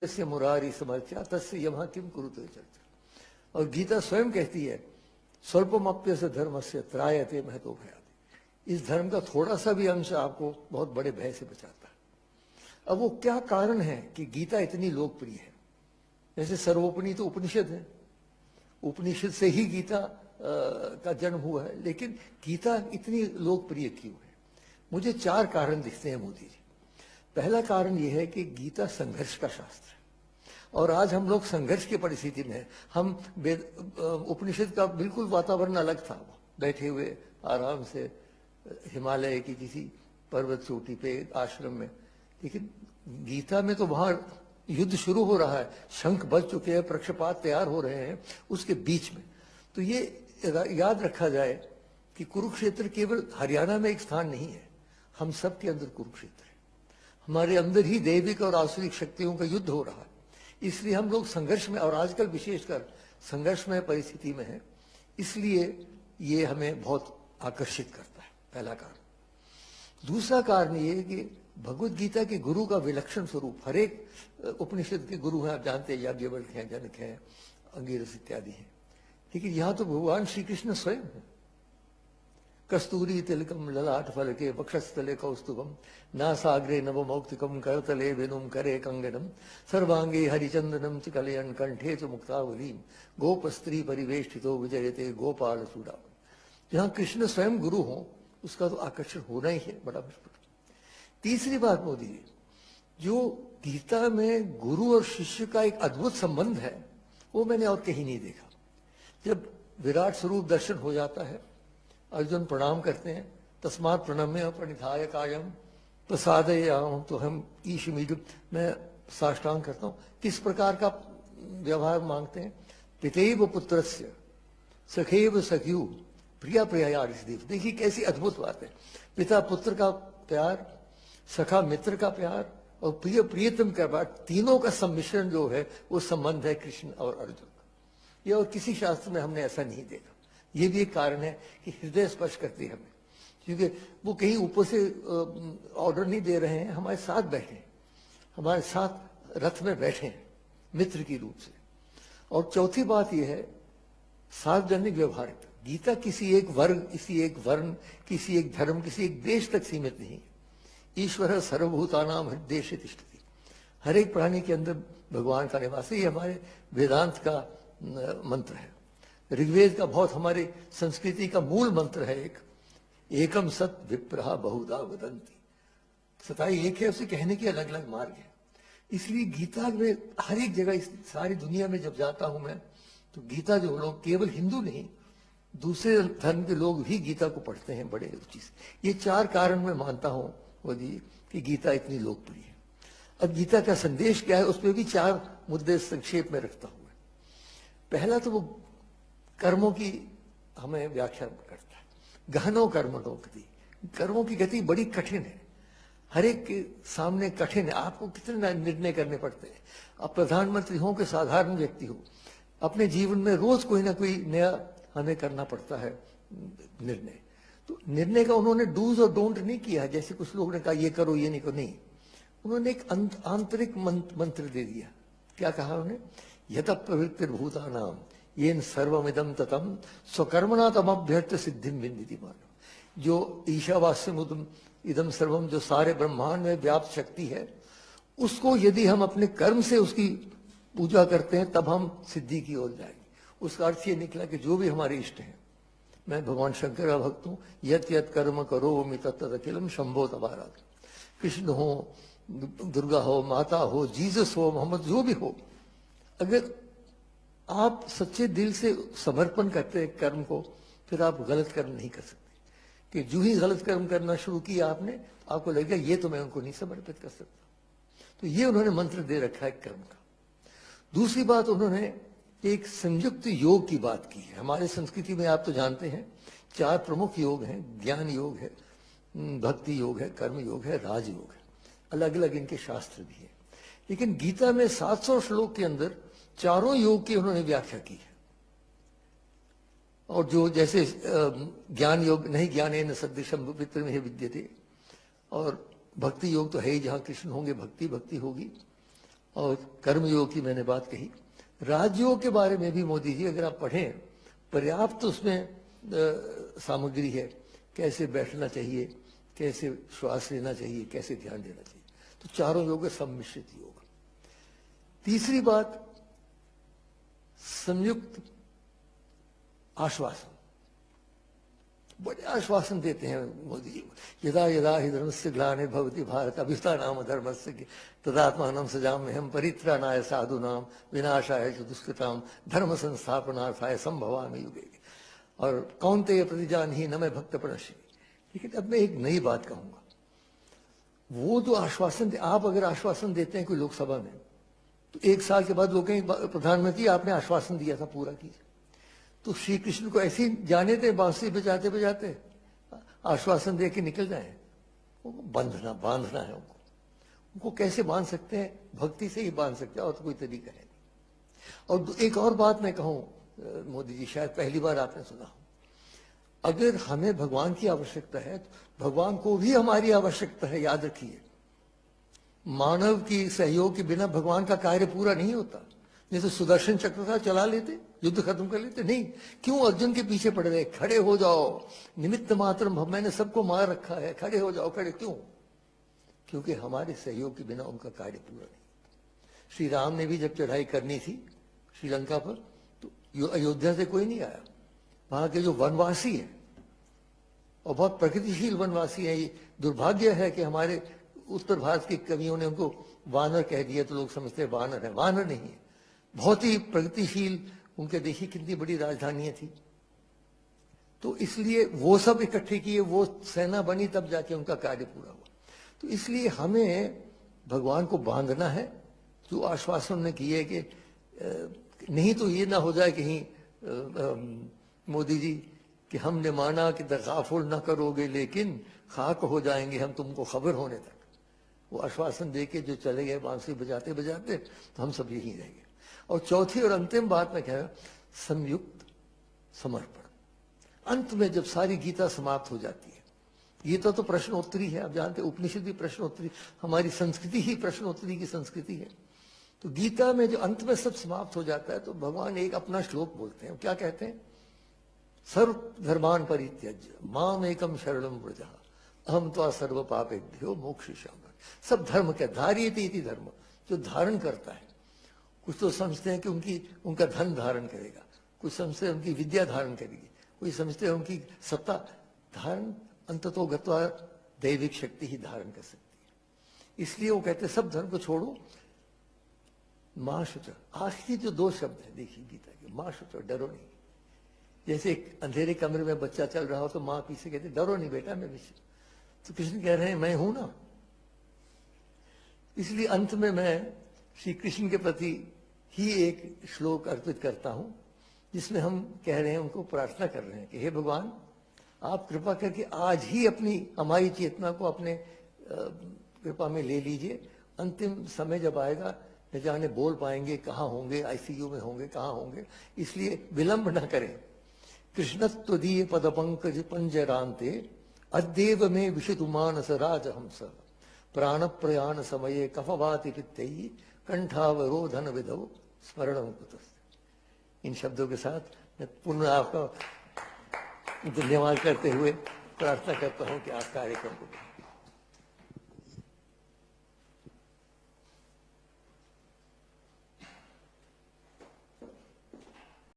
तस्य मुरारी समर्थ्या तस्य यमः किम कुरुते चर्चा। और गीता स्वयं कहती है स्वल्पमप्यस्य धर्मस्य त्रायते महतो भयादि। इस धर्म का थोड़ा सा भी अंश आपको बहुत बड़े भय से बचाता है। अब वो क्या कारण है कि गीता इतनी लोकप्रिय है? जैसे सर्वोपनिषद तो उपनिषद है, उपनिषद से ही गीता का जन्म हुआ है, लेकिन गीता इतनी लोकप्रिय क्यों है? मुझे 4 कारण दिखते हैं मोदी जी। पहला कारण यह है कि गीता संघर्ष का शास्त्र है और आज हम लोग संघर्ष की परिस्थिति में हैं। हम उपनिषद का बिल्कुल वातावरण अलग था, बैठे हुए आराम से हिमालय की किसी पर्वत चोटी पे आश्रम में, लेकिन गीता में तो वहां युद्ध शुरू हो रहा है, शंख बज चुके हैं, पक्षपात तैयार हो रहे हैं उसके बीच में। तो ये याद रखा जाए कि कुरुक्षेत्र केवल हरियाणा में एक स्थान नहीं है, हम सब के अंदर कुरुक्षेत्र है। हमारे अंदर ही दैविक और आसुरिक शक्तियों का युद्ध हो रहा है, इसलिए हम लोग संघर्ष में, और आजकल विशेषकर संघर्षमय परिस्थिति में है, इसलिए ये हमें बहुत आकर्षित करता है, पहला कारण। दूसरा कारण ये है कि भगवत गीता के गुरु का विलक्षण स्वरूप, हर एक उपनिषद के गुरु हैं, आप जानते हैं, याज्ञवल्क्य हैं, जनक हैं, अंगिरस इत्यादि हैं, लेकिन यहां तो भगवान श्री कृष्ण स्वयं है। कस्तूरी तिलकम ललाट फलके वक्षस्थले कौस्तुभम नासाग्रे नवमौक्तिकम करतले वेणुम करे कंगनम सर्वांगे हरिचंदनम च कलयन कंठे च मुक्तावलीम गोप स्त्री परिवेष्टितो विजयते गोपाल चूड़ावन। जहां कृष्ण स्वयं गुरु हो उसका तो आकर्षण होना ही है, बड़ा मुश्किल। तीसरी बात मोदी जी, जो गीता में गुरु और शिष्य का एक अद्भुत संबंध है वो मैंने और कहीं नहीं देखा। जब विराट स्वरूप दर्शन हो जाता है, अर्जुन प्रणाम करते हैं, तस्मात् प्रणम्य प्रणिधाय कायम प्रसादयाम, तो हम ईशमीड, मैं साष्टांग करता हूं। किस प्रकार का व्यवहार मांगते हैं? पितेव पुत्रस्य सखेव सख्यु प्रिया प्रिया ऋषिदेव। देखिए कैसी अद्भुत बात है, पिता पुत्र का प्यार, सखा मित्र का प्यार और प्रिय प्रियतम का प्यार, तीनों का सम्मिश्रण जो है वो संबंध है कृष्ण और अर्जुन का। ये और किसी शास्त्र में हमने ऐसा नहीं देखा। ये भी एक कारण है कि हृदय स्पर्श करती है हमें, क्योंकि वो कहीं ऊपर से ऑर्डर नहीं दे रहे हैं, हमारे साथ बैठे हैं, हमारे साथ रथ में बैठे हैं मित्र की रूप से। और चौथी बात यह है सार्वजनिक व्यवहारिकता। गीता किसी एक वर्ग, किसी एक वर्ण, किसी एक धर्म, किसी एक देश तक सीमित नहीं है। ईश्वर सर्वभूतानां हृदयेषु तिष्ठति, हर एक प्राणी के अंदर भगवान का निवास है। ये हमारे वेदांत का मंत्र है, ऋग्वेद का बहुत हमारे संस्कृति का मूल मंत्र है। एक एकम सत विप्रहा बहुधा वदंती, सताई एक है, उसे कहने के अलग अलग मार्ग है। इसलिए गीता में हर एक जगह, इस सारी दुनिया में जब जाता हूं मैं, तो गीता जो लोग, केवल हिंदू नहीं, दूसरे धर्म के लोग भी गीता को पढ़ते हैं बड़े रुचि से। ये 4 कारण मैं मानता हूं मोदी कि गीता इतनी लोकप्रिय है। अब गीता का संदेश क्या है, उसमें भी 4 मुद्दे संक्षेप में रखता हूं। पहला तो वो कर्मों की हमें व्याख्या करता है। गहनो कर्मणो गति, कर्मों की गति बड़ी कठिन है, हर एक के सामने कठिन है। आपको कितने निर्णय करने पड़ते हैं। आप प्रधानमंत्री हो कि साधारण व्यक्ति हो, अपने जीवन में रोज कोई ना कोई नया हमें करना पड़ता है निर्णय। तो निर्णय का उन्होंने डूज और डोंट नहीं किया है, जैसे कुछ लोगों ने कहा ये करो ये नहीं करो, नहीं। उन्होंने एक आंतरिक मंत्र दे दिया। क्या कहा उन्होंने? यत प्रवृत्तिर्भूतानां येन सर्वमिदं ततं स्वकर्मणा तमभ्यर्थ सिद्धिं विन्दति मानव। जो ईशावास्यमुदं इदं सर्वम, जो सारे ब्रह्मांड में व्याप्त शक्ति है, उसको यदि हम अपने कर्म से उसकी पूजा करते हैं तब हम सिद्धि की ओर जाएंगे। उसका अर्थ ये निकला कि जो भी हमारे इष्ट हैं, मैं भगवान शंकर का भक्त हूं, यत यत कर्म करोमि तत् तत् अखिलम शंभो तबारात। कृष्ण हो, दुर्गा हो, माता हो, जीसस हो, मोहम्मद, जो भी हो, अगर आप सच्चे दिल से समर्पण करते हैं कर्म को, फिर आप गलत कर्म नहीं कर सकते। कि जो ही गलत कर्म करना शुरू किया आपने, आपको लगेगा ये तो मैं उनको नहीं समर्पित कर सकता। तो ये उन्होंने मंत्र दे रखा है कर्म का। दूसरी बात, उन्होंने एक संयुक्त योग की बात की है। हमारे संस्कृति में आप तो जानते हैं 4 प्रमुख योग हैं, ज्ञान योग है, भक्ति योग है, कर्म योग है, राजयोग है। अलग अलग इनके शास्त्र भी है, लेकिन गीता में 700 श्लोक के अंदर चारों योग की उन्होंने व्याख्या की है। और जो जैसे ज्ञान योग नहीं ज्ञानेन सदृशं विप्रमेह विद्यते, और भक्ति योग तो है ही, जहां कृष्ण होंगे भक्ति भक्ति होगी, और कर्मयोग की मैंने बात कही। राजयोग के बारे में भी मोदी जी अगर आप पढ़ें, पर्याप्त उसमें सामग्री है, कैसे बैठना चाहिए, कैसे श्वास लेना चाहिए, कैसे ध्यान देना चाहिए। तो चारों योग सम्मिश्रित योग। तीसरी बात, संयुक्त आश्वासन। बड़े आश्वासन देते हैं मोदी जी। यदा यदा हि धर्मस्य ग्लानिर्भवति भारत अभ्युत्थानाम धर्मस्य तदात्मानं सृजाम्यहं परित्राणाय साधूनां विनाशाय च दुष्कृतां धर्म संस्थापनार्थाय संभवामि युगे। और कौन्तेय प्रतिजानीहि न मे भक्त प्रणश्यति। लेकिन अब मैं एक नई बात कहूंगा। वो जो आश्वासन आप अगर आश्वासन देते हैं कोई लोकसभा में, तो 1 साल के बाद लोग कहेंगे प्रधानमंत्री आपने आश्वासन दिया था, पूरा कीजिए। तो श्री कृष्ण को ऐसे ही जाने थे, बांसुरी बजाते बजाते आश्वासन दे के निकल जाए। बांधना है उनको कैसे बांध सकते हैं? भक्ति से ही बांध सकते हैं, और तो कोई तरीका है नहीं। और एक और बात मैं कहूं, मोदी जी शायद पहली बार आपने सुना हो, अगर हमें भगवान की आवश्यकता है तो भगवान को भी हमारी आवश्यकता है, याद रखिए। मानव की सहयोग के बिना भगवान का कार्य पूरा नहीं होता। नहीं तो सुदर्शन चक्र था, चला लेते, युद्ध खत्म कर लेते। नहीं, क्यों अर्जुन के पीछे पड़ रहे? खड़े हो जाओ, निमित्त मात्र, मैंने सबको मार रखा है, खड़े हो जाओ। खड़े क्यों? क्योंकि हमारे सहयोग के बिना उनका कार्य पूरा नहीं। श्री राम ने भी जब चढ़ाई करनी थी श्रीलंका पर, तो अयोध्या से कोई नहीं आया। वहां के जो वनवासी है, और बहुत प्रगतिशील वनवासी है, ये दुर्भाग्य है कि हमारे उत्तर भारत के कवियों ने उनको वानर कह दिया, तो लोग समझते हैं वानर है। वानर नहीं है, बहुत ही प्रगतिशील। उनके देखिए कितनी बड़ी राजधानियां थी। तो इसलिए वो सब इकट्ठे किए, वो सेना बनी, तब जाके उनका कार्य पूरा हुआ। तो इसलिए हमें भगवान को बांधना है। जो आश्वासन ने किए कि नहीं तो ये ना हो जाए कहीं मोदी जी कि हमने माना कि तगाफुल ना करोगे लेकिन खाक हो जाएंगे हम तुमको खबर होने तक। वो आश्वासन दे के जो चले गए बांसुरी बजाते बजाते, तो हम सब यहीं रह गए। और चौथी और अंतिम बात मैं कह रहा, संयुक्त समर्पण। अंत में जब सारी गीता समाप्त हो जाती है, गीता तो प्रश्नोत्तरी है, आप जानते हैं, उपनिषद भी प्रश्नोत्तरी, हमारी संस्कृति ही प्रश्नोत्तरी की संस्कृति है। तो गीता में जो अंत में सब समाप्त हो जाता है, तो भगवान एक अपना श्लोक बोलते हैं। क्या कहते हैं? सर्व धर्मान परित्यज्य माम एकम शरणम व्रज अहम त्वा सर्व पापेभ्यो मोक्षयिष्यामि। सब धर्म क्या? धार्यते इति धर्म, जो धारण करता है। कुछ तो समझते हैं कि उनका धन धारण करेगा, कुछ समझते हैं उनकी विद्या धारण करेगी, कोई समझते हैं उनकी सत्ता धारण, अंततो गत्वा दैविक शक्ति ही धारण कर सकती है। इसलिए वो कहते हैं सब धर्म को छोड़ो, मां शुच। आखिरी जो 2 शब्द है देखिए गीता के, मां शुच, डरो नहीं। जैसे एक अंधेरे कमरे में बच्चा चल रहा हो तो मां पीछे कहती डरो नहीं बेटा, मैं पीछे। तो कृष्ण कह रहे हैं मैं हूं ना। इसलिए अंत में मैं श्री कृष्ण के प्रति ही एक श्लोक अर्पित करता हूं, जिसमें हम कह रहे हैं, उनको प्रार्थना कर रहे हैं कि हे भगवान, आप कृपा करके आज ही हमारी चेतना को अपने कृपा में ले लीजिए। अंतिम समय जब आएगा, न जाने बोल पाएंगे, कहाँ होंगे, आईसीयू में होंगे, कहाँ होंगे, इसलिए विलंब न करें। कृष्णत्वदीय पद पंकज पंजरांते अद्येव में विशितु मानस राजहंस प्राण प्रयाण समये कफवाति पित्तैः कंठावरोधन विधौ स्मरणं कुतस्ते। इन शब्दों के साथ मैं पुनः आपका धन्यवाद करते हुए प्रार्थना करता हूं कि आप कार्यक्रम को